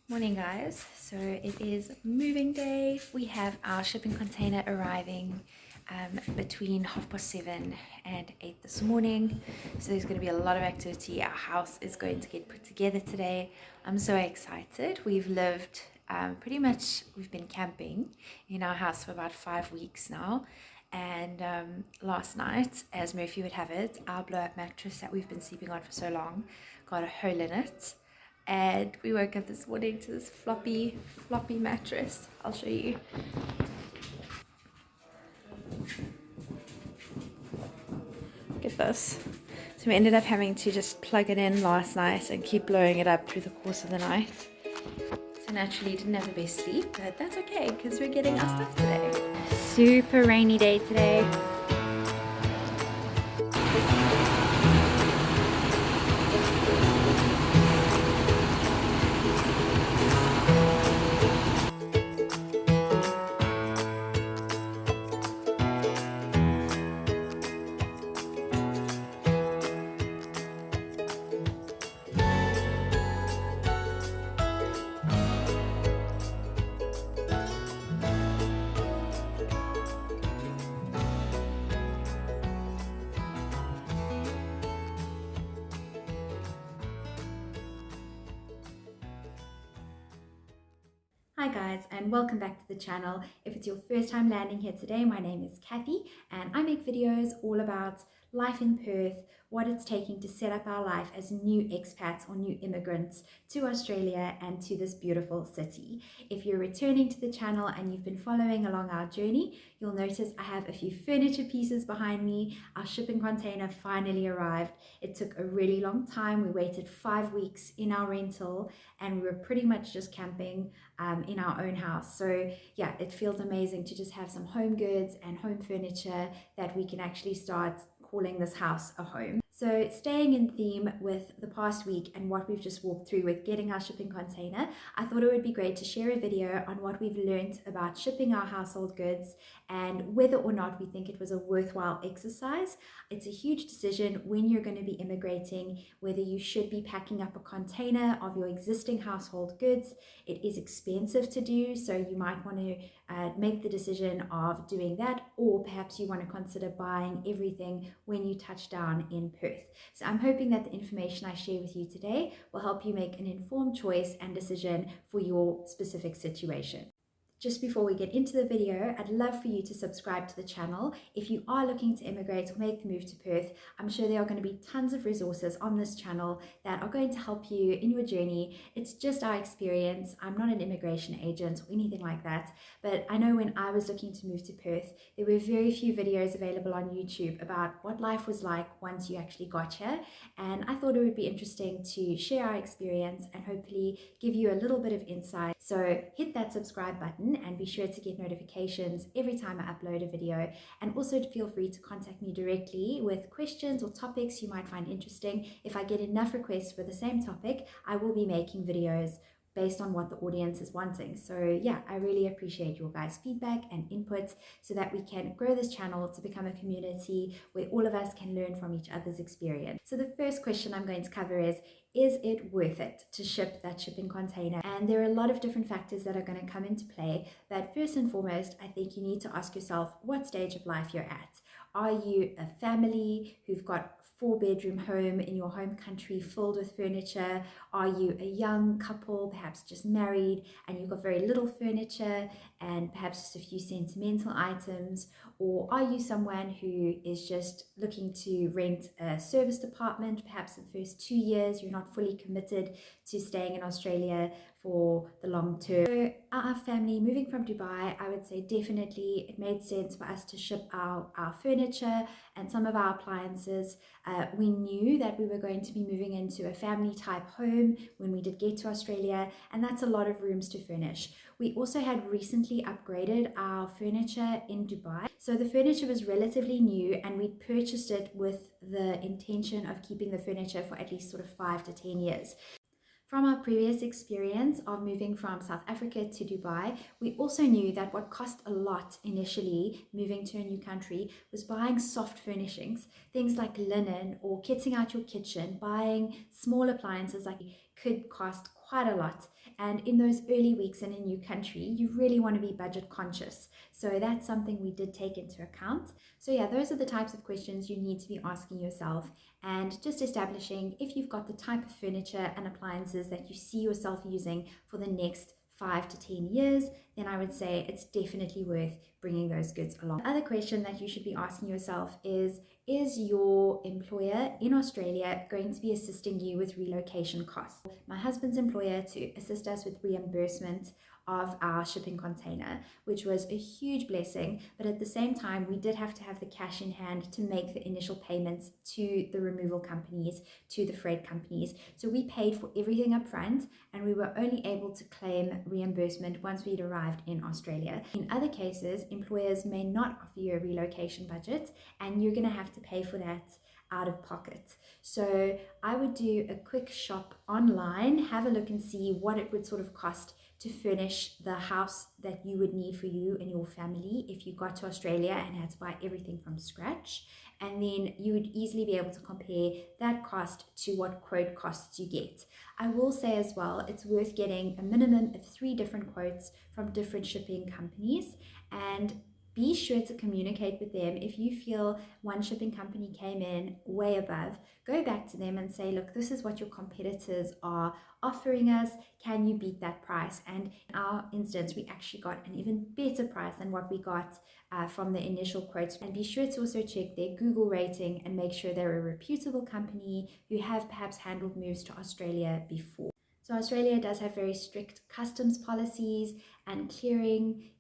Morning guys, so it is moving day. We have our shipping container arriving between 7:30 and 8 this morning, so there's going to be a lot of activity. Our house is going to get put together today. I'm so excited. We've lived we've been camping in our house for about 5 weeks now, and last night, as Murphy would have it, our blow-up mattress that we've been sleeping on for so long got a hole in it, and we woke up this morning to this floppy mattress. I'll show you. Look at this. So we ended up having to just plug it in last night and keep blowing it up through the course of the night. So naturally didn't have the best sleep, but that's okay because we're getting our stuff today. Super rainy day today. Hi guys, and welcome back to the channel. If it's your first time landing here today, my name is Kathy and I make videos all about life in Perth, what it's taking to set up our life as new expats or new immigrants to Australia and to this beautiful city. If you're returning to the channel and you've been following along our journey, you'll notice I have a few furniture pieces behind me. Our shipping container finally arrived. It took a really long time. We waited 5 weeks in our rental and we were pretty much just camping in our own house. So yeah, it feels amazing to just have some home goods and home furniture that we can actually start calling this house a home. So staying in theme with the past week and what we've just walked through with getting our shipping container, I thought it would be great to share a video on what we've learned about shipping our household goods and whether or not we think it was a worthwhile exercise. It's a huge decision when you're going to be immigrating, whether you should be packing up a container of your existing household goods. It is expensive to do, so you might want to make the decision of doing that, or perhaps you want to consider buying everything when you touch down in Perth. So I'm hoping that the information I share with you today will help you make an informed choice and decision for your specific situation. Just before we get into the video, I'd love for you to subscribe to the channel. If you are looking to immigrate or make the move to Perth, I'm sure there are going to be tons of resources on this channel that are going to help you in your journey. It's just our experience. I'm not an immigration agent or anything like that, but I know when I was looking to move to Perth, there were very few videos available on YouTube about what life was like once you actually got here, and I thought it would be interesting to share our experience and hopefully give you a little bit of insight. So hit that subscribe button and be sure to get notifications every time I upload a video, and also feel free to contact me directly with questions or topics you might find interesting. If I get enough requests for the same topic, I will be making videos based on what the audience is wanting. So yeah, I really appreciate your guys' feedback and input so that we can grow this channel to become a community where all of us can learn from each other's experience. So the first question I'm going to cover is it worth it to ship that shipping container? And there are a lot of different factors that are going to come into play, but first and foremost, I think you need to ask yourself what stage of life you're at. Are you a family who've got 4-bedroom home in your home country filled with furniture? Are you a young couple, perhaps just married, and you've got very little furniture and perhaps just a few sentimental items? Or are you someone who is just looking to rent a service apartment? Perhaps the first 2 years you're not fully committed to staying in Australia for the long term. So our family moving from Dubai, I would say definitely it made sense for us to ship our furniture and some of our appliances. We knew that we were going to be moving into a family type home when we did get to Australia, and that's a lot of rooms to furnish. We also had recently upgraded our furniture in Dubai, so the furniture was relatively new and we purchased it with the intention of keeping the furniture for at least sort of 5 to 10 years. From our previous experience of moving from South Africa to Dubai, we also knew that what cost a lot initially moving to a new country was buying soft furnishings, things like linen or kitting out your kitchen. Buying small appliances like could cost quite a lot, And in those early weeks in a new country, you really want to be budget conscious. So that's something we did take into account. So yeah, those are the types of questions you need to be asking yourself, and just establishing if you've got the type of furniture and appliances that you see yourself using for the next 5 to 10 years, then I would say it's definitely worth bringing those goods along. The other question that you should be asking yourself is your employer in Australia going to be assisting you with relocation costs? My husband's employer to assist us with reimbursement of our shipping container, which was a huge blessing, but at the same time we did have to have the cash in hand to make the initial payments to the removal companies, to the freight companies. So we paid for everything up front, and we were only able to claim reimbursement once we'd arrived in Australia. In other cases, employers may not offer you a relocation budget, and you're going to have to pay for that out of pocket. So I would do a quick shop online, have a look and see what it would sort of cost to furnish the house that you would need for you and your family if you got to Australia and had to buy everything from scratch. And then you would easily be able to compare that cost to what quote costs you get. I will say as well, it's worth getting a minimum of 3 different quotes from different shipping companies, and be sure to communicate with them. If you feel one shipping company came in way above, go back to them and say, look, this is what your competitors are offering us. Can you beat that price? And in our instance, we actually got an even better price than what we got from the initial quotes. And be sure to also check their Google rating and make sure they're a reputable company who have perhaps handled moves to Australia before. So Australia does have very strict customs policies, and clearing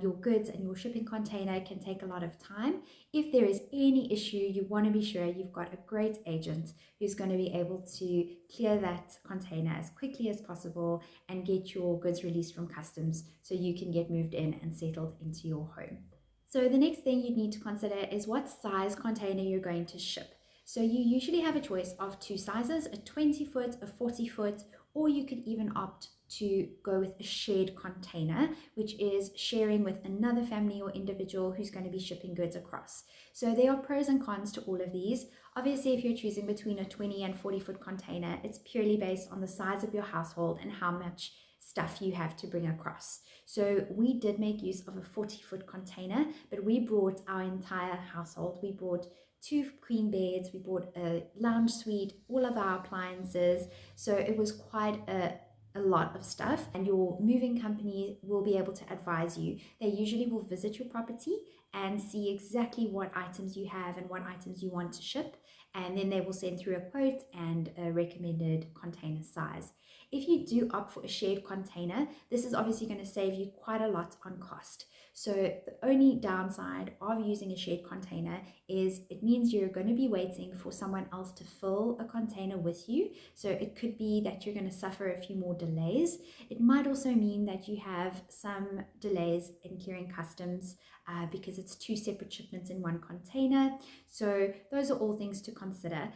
your goods and your shipping container can take a lot of time. If there is any issue, you want to be sure you've got a great agent who's going to be able to clear that container as quickly as possible and get your goods released from customs so you can get moved in and settled into your home. So the next thing you'd need to consider is what size container you're going to ship. So you usually have a choice of 2 sizes, a 20 foot, a 40 foot, or you could even opt to go with a shared container, which is sharing with another family or individual who's going to be shipping goods across. So there are pros and cons to all of these. Obviously, if you're choosing between a 20 and 40 foot container, it's purely based on the size of your household and how much stuff you have to bring across. So we did make use of a 40 foot container, but we brought our entire household. We brought 2 queen beds, we bought a lounge suite, all of our appliances. So it was quite a lot of stuff, and your moving company will be able to advise you. They usually will visit your property and see exactly what items you have and what items you want to ship, and then they will send through a quote and a recommended container size. If you do opt for a shared container, this is obviously going to save you quite a lot on cost. So the only downside of using a shared container is it means you're going to be waiting for someone else to fill a container with you. So it could be that you're going to suffer a few more delays. It might also mean that you have some delays in clearing customs because it's 2 separate shipments in one container. So those are all things to consider.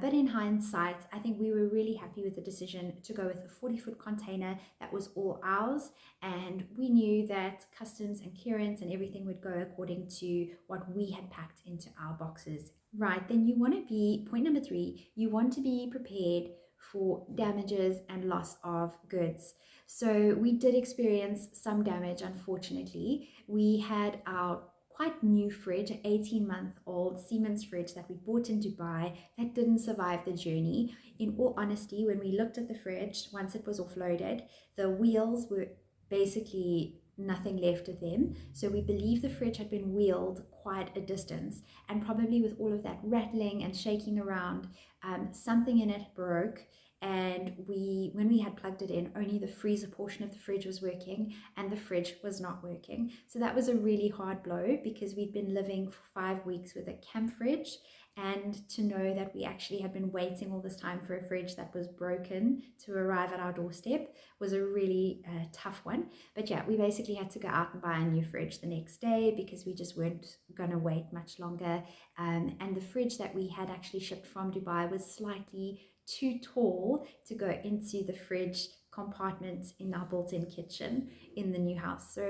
But in hindsight, I think we were really happy with the decision to go with a 40-foot container that was all ours, and we knew that customs and clearance and everything would go according to what we had packed into our boxes. Right, then you want to be, point number 3, you want to be prepared for damages and loss of goods. So we did experience some damage, unfortunately. We had our quite new fridge, an 18-month-old Siemens fridge that we bought in Dubai, that didn't survive the journey. In all honesty, when we looked at the fridge, once it was offloaded, the wheels were basically nothing left of them. So we believe the fridge had been wheeled quite a distance, and probably with all of that rattling and shaking around, something in it broke. And when we had plugged it in, only the freezer portion of the fridge was working and the fridge was not working. So that was a really hard blow, because we'd been living for 5 weeks with a camp fridge, and to know that we actually had been waiting all this time for a fridge that was broken to arrive at our doorstep was a really tough one. But yeah, we basically had to go out and buy a new fridge the next day, because we just weren't going to wait much longer. And the fridge that we had actually shipped from Dubai was slightly too tall to go into the fridge compartments in our built-in kitchen in the new house. So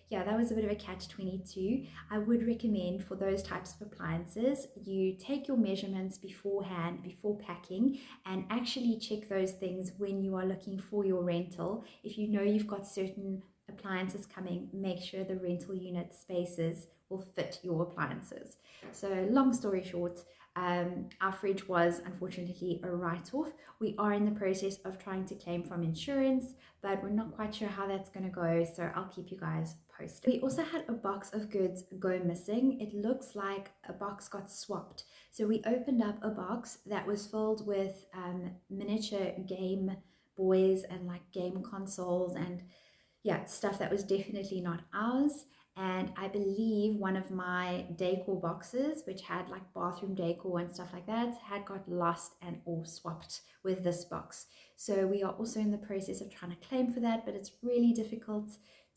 yeah, that was a bit of a catch-22. I would recommend for those types of appliances, you take your measurements beforehand, before packing, and actually check those things when you are looking for your rental. If you know you've got certain appliances coming, make sure the rental unit spaces will fit your appliances. So long story short, our fridge was unfortunately a write-off. We are in the process of trying to claim from insurance, but we're not quite sure how that's going to go, so I'll keep you guys posted. We also had a box of goods go missing. It looks like a box got swapped. So we opened up a box that was filled with miniature Game Boys and like game consoles and yeah, stuff that was definitely not ours. And I believe one of my decor boxes, which had like bathroom decor and stuff like that, had got lost and or swapped with this box. So we are also in the process of trying to claim for that, but it's really difficult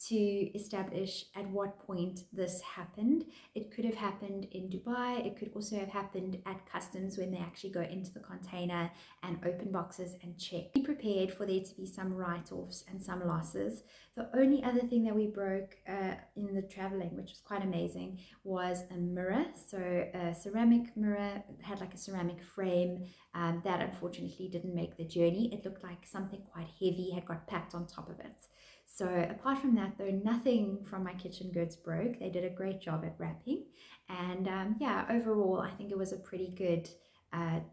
to establish at what point this happened. It could have happened in Dubai. It could also have happened at customs when they actually go into the container and open boxes and check. Be prepared for there to be some write-offs and some losses. The only other thing that we broke in the traveling, which was quite amazing, was a mirror. So a ceramic mirror, had like a ceramic frame that unfortunately didn't make the journey. It looked like something quite heavy had got packed on top of it. So apart from that, though, nothing from my kitchen goods broke. They did a great job at wrapping. And yeah, overall, I think it was a pretty good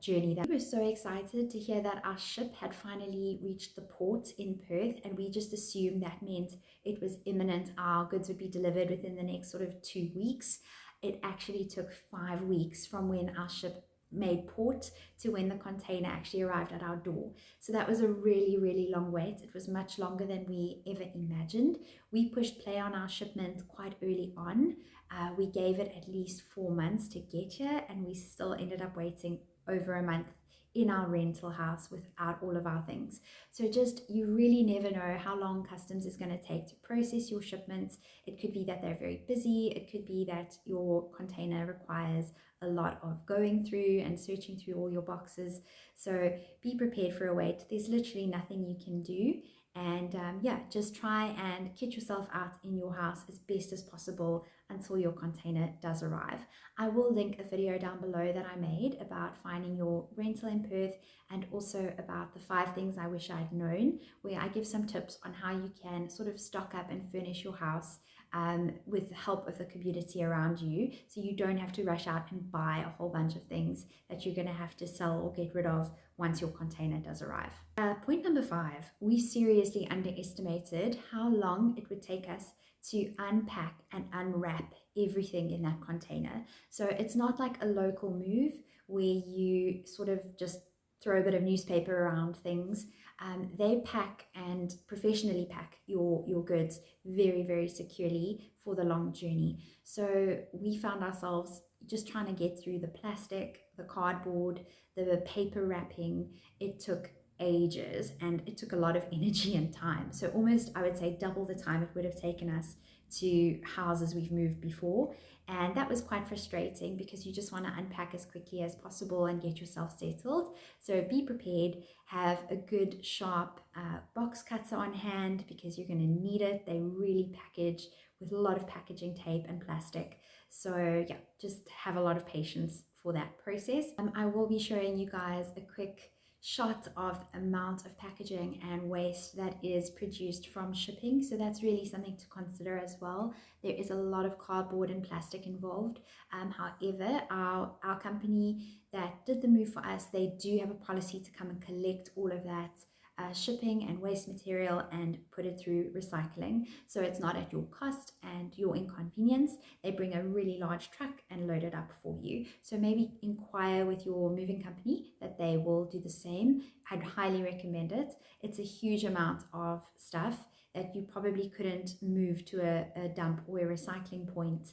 journey. That we were so excited to hear that our ship had finally reached the port in Perth, and we just assumed that meant it was imminent. Our goods would be delivered within the next sort of 2 weeks. It actually took 5 weeks from when our ship made port to when the container actually arrived at our door. So that was a really, really long wait. It was much longer than we ever imagined. We pushed play on our shipment quite early on. We gave it at least 4 months to get here, and we still ended up waiting over a month in our rental house without all of our things. So just, you really never know how long customs is going to take to process your shipments. It could be that they're very busy. It could be that your container requires a lot of going through and searching through all your boxes. So be prepared for a wait. There's literally nothing you can do. And yeah, just try and kit yourself out in your house as best as possible until your container does arrive. I will link a video down below that I made about finding your rental in Perth, and also about the 5 things I wish I'd known, where I give some tips on how you can sort of stock up and furnish your house with the help of the community around you, so you don't have to rush out and buy a whole bunch of things that you're going to have to sell or get rid of once your container does arrive. Point number 5, we seriously underestimated how long it would take us to unpack and unwrap everything in that container. So it's not like a local move where you sort of just throw a bit of newspaper around things. They pack and professionally pack your goods very, very securely for the long journey. So we found ourselves just trying to get through the plastic, the cardboard, the paper wrapping. It took ages, and it took a lot of energy and time. So almost, I would say, double the time it would have taken us to houses we've moved before. And that was quite frustrating, because you just want to unpack as quickly as possible and get yourself settled. So be prepared, have a good sharp box cutter on hand, because you're going to need it. They really package with a lot of packaging tape and plastic. So yeah, just have a lot of patience for that process. I will be showing you guys a quick shot of the amount of packaging and waste that is produced from shipping. So that's really something to consider as well. There is a lot of cardboard and plastic involved. However, our company that did the move for us, they do have a policy to come and collect all of that shipping and waste material and put it through recycling. So it's not at your cost and your inconvenience. They bring a really large truck and load it up for you. So maybe inquire with your moving company that they will do the same. I'd highly recommend it. It's a huge amount of stuff that that you probably couldn't move to a dump or a recycling point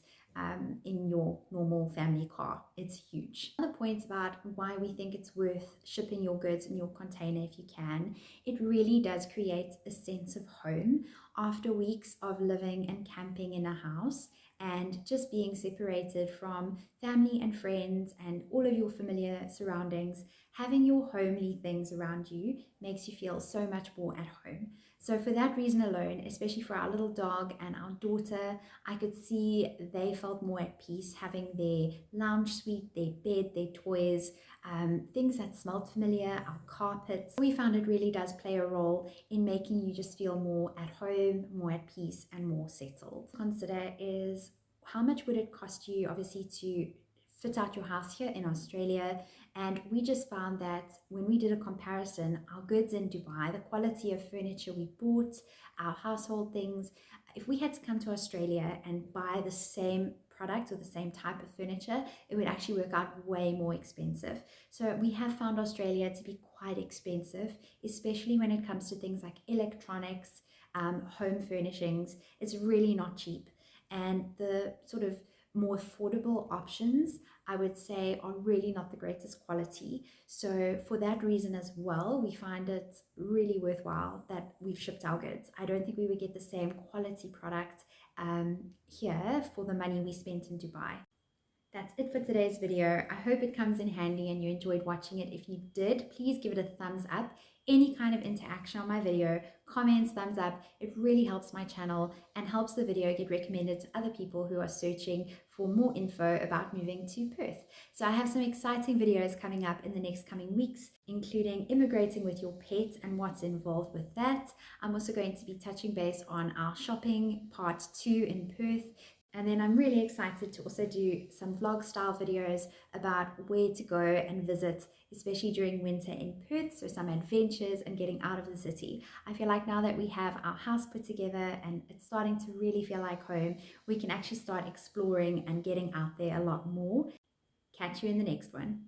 in your normal family car. It's huge. Other points about why we think it's worth shipping your goods in your container if you can. It really does create a sense of home after weeks of living and camping in a house and just being separated from family and friends and all of your familiar surroundings. Having your homely things around you makes you feel so much more at home. So for that reason alone, especially for our little dog and our daughter, I could see they felt more at peace having their lounge suite, their bed, their toys, things that smelled familiar, our carpets. We found it really does play a role in making you just feel more at home, more at peace, and more settled. Consider is how much would it cost you, obviously, to fit out your house here in Australia. And we just found that when we did a comparison, our goods in Dubai, the quality of furniture we bought, our household things, if we had to come to Australia and buy the same product or the same type of furniture, it would actually work out way more expensive. So we have found Australia to be quite expensive, especially when it comes to things like electronics, home furnishings. It's really not cheap. And the sort of more affordable options, I would say, are really not the greatest quality. So for that reason as well, we find it really worthwhile that we've shipped our goods. I don't think we would get the same quality product here for the money we spent in Dubai. That's it for today's video. I hope it comes in handy and you enjoyed watching it. If you did, please give it a thumbs up. Any kind of interaction on my video, comments, thumbs up, it really helps my channel and helps the video get recommended to other people who are searching for more info about moving to Perth. So I have some exciting videos coming up in the next coming weeks, including immigrating with your pet and what's involved with that. I'm also going to be touching base on our shopping part 2 in Perth. And then I'm really excited to also do some vlog style videos about where to go and visit, especially during winter in Perth. So some adventures and getting out of the city. I feel like now that we have our house put together and it's starting to really feel like home, we can actually start exploring and getting out there a lot more. Catch you in the next one.